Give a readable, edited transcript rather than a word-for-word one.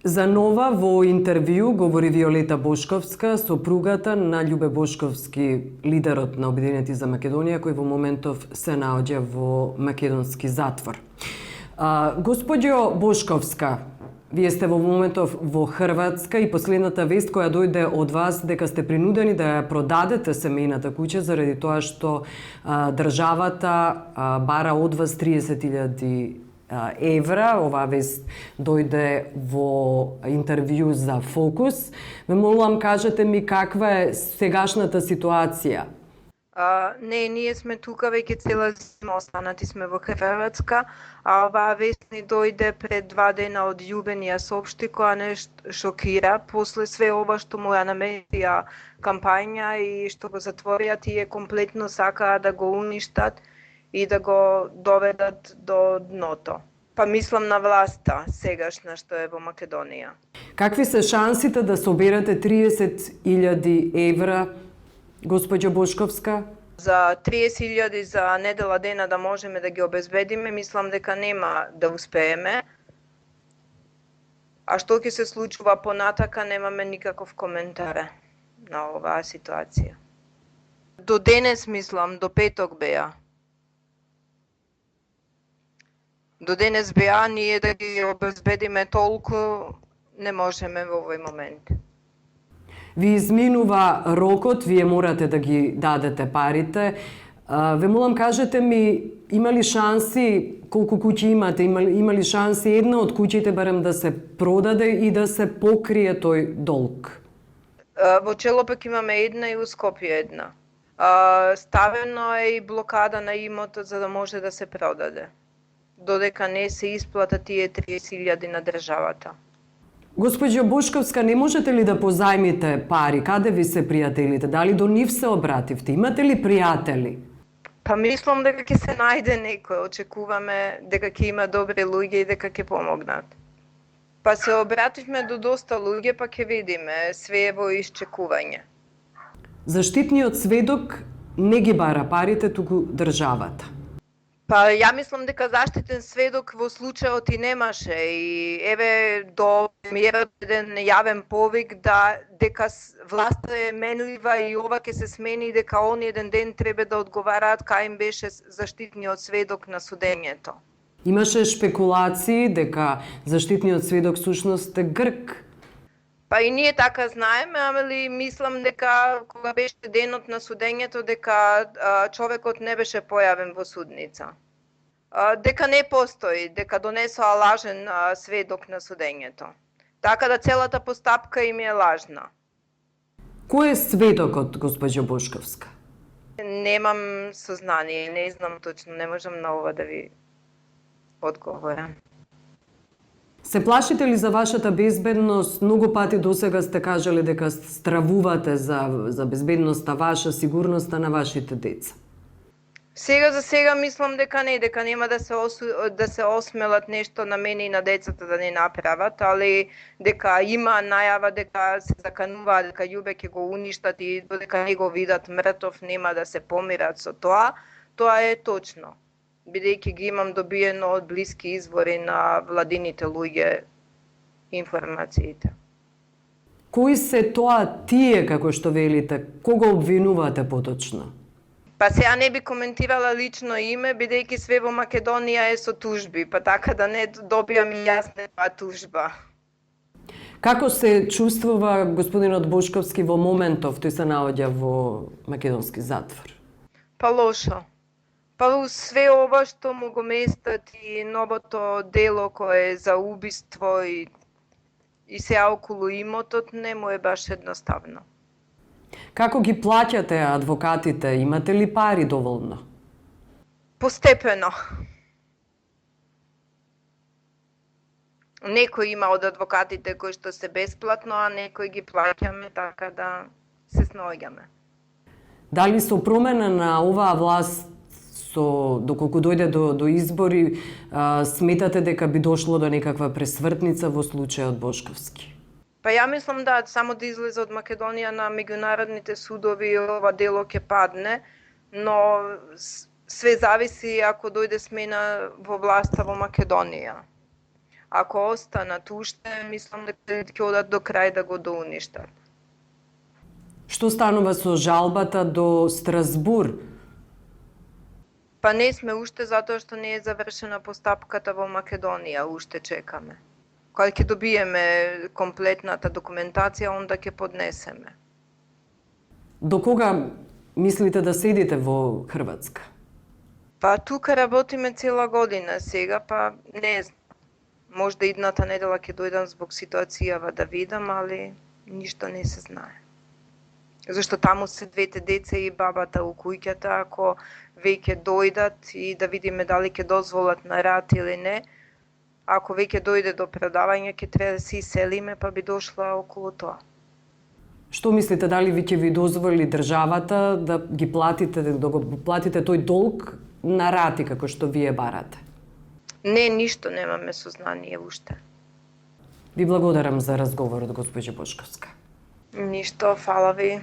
За Нова во интервју говори Виолета Бошковска, сопругата на Љубе Бошковски, лидерот на Обединети за Македонија, кој во моментов се наоѓа во македонски затвор. Господјо Бошковска, вие сте во моментов во Хрватска и последната вест која дојде од вас дека сте принудени да ја продадете семејната куќа заради тоа што државата бара од вас 30.000 евра. Оваа вест дојде во интервју за Фокус. Ме молам, кажете ми каква е сегашната ситуација? Не, ние сме тука веќе цела зима, останати сме во Хрватска, а оваа вест ни дојде пред 2 дена од Љубе, ни ја соопшти, која не шокира. После све ова што му ја намерија кампања и што го затворија, тие комплетно сакаа да го уништат и да го доведат до дното. Па мислам на власта сегашна што е во Македонија. Какви се шансите да соберете 30.000 евра, госпоѓо Бошковска? За 30.000 за недела дена да можеме да ги обезбедиме, мислам дека нема да успееме. А што ќе се случува понатака, немаме никаков коментар на оваа ситуација. До денес мислам, до петок беа. До денес беа, ние да ги обезбедиме толку не можеме во овој момент. Ви изминува рокот, вие морате да ги дадете парите. Ве молам, кажете ми, има ли шанси, колку куќи имате, има ли шанси една од куќите барем да се продаде и да се покрие тој долг? Во Челопек имаме една и во Скопје една. Ставено е и блокада на имотот за да може да се продаде, додека не се исплатат тие 30.000 на државата. Госпоѓо Бошковска, не можете ли да позајмите пари? Каде ви се пријателите? Дали до нив се обративте? Имате ли пријатели? Па мислам дека ќе се најде некој, очекуваме дека ќе има добри луѓе и дека ќе помогнат. Па се обративме до доста луѓе, па ќе видиме, све е во исчекување. Заштитниот сведок не ги бара парите, туку државата. Па ја мислам дека заштитен сведок во случајот и немаше и еве до премиерот еден јавен повик дека власта е менлива и ова ќе се смени, дека они еден ден треба да одговараат кај им беше заштитниот сведок на судењето. Имаше шпекулации дека заштитниот сведок сушност е Грк. Па и ние така знаеме, ама мислам дека кога беше денот на судењето, дека човекот не беше појавен во судница. Дека не постои, дека донесоа лажен сведок на судењето. Така да целата постапка им е лажна. Кој е сведокот, госпоѓо Бошковска? Немам сознание, не знам точно, не можам на ова да ви одговорам. Се плашите ли за вашата безбедност? Многу пати досега сте кажали дека стравувате за безбедноста ваша, сигурноста на вашите деца. Сега за сега мислам дека нема да се осмелат нешто на мене и на децата да не направат, али дека има најава дека се заканува дека Љубе ќе го уништат и додека не го видат мртов нема да се помират со тоа, тоа е точно. Бидејќи ги имам добиено од блиски извори на владините луѓе информациите. Кои се тоа тие, како што велите? Кого обвинувате поточно? Па сега не би коментирала лично име, бидејќи све во Македонија е со тужби, па така да не добијам и јасна тужба. Како се чувствува господинот Бошковски во моментов, тој се наоѓа во македонски затвор? Па лошо. Па све ова што му го местат и новото дело кое е за убиство и се околу имотот не му е баш едноставно. Како ги плаќате адвокатите? Имате ли пари доволно? Постепено. Некој има од адвокатите кои што се бесплатно, а некои ги плаќаме, така да се сноѓаме. Дали со промена на оваа власт, доколку дојде до избори, сметате дека би дошло до некаква пресвртница во случајот Бошковски? Па ја мислам да само да излезе од Македонија на меѓународните судови ова дело ќе падне, но све зависи ако дојде смена во власта во Македонија. Ако останат уште, мислам дека ќе одат до крај да го доуништат. Што станува со жалбата до Страсбур? Па не сме уште затоа што не е завршена постапката во Македонија, уште чекаме. Кога ќе добиеме комплетната документација, онда ќе поднесеме. До кога мислите да седите во Хрватска? Па тука работиме цела година сега, па не знам. Можда идната недела ќе дојдам због ситуацијава да видам, али ништо не се знае. Зашто таму се двете деца и бабата у куќата, ако веќе дојдат и да видиме дали ќе дозволат на рад или не, ако веќе дојде до продавање, ќе треба да се иселиме, па би дошла околу тоа. Што мислите, дали ви ќе ви дозволи државата да ги платите, да го платите тој долг на рати како што вие барате? Не, ништо немаме сознание уште. Ви благодарам за разговорот, госпоѓа Бошковска. Ништо, фала ви.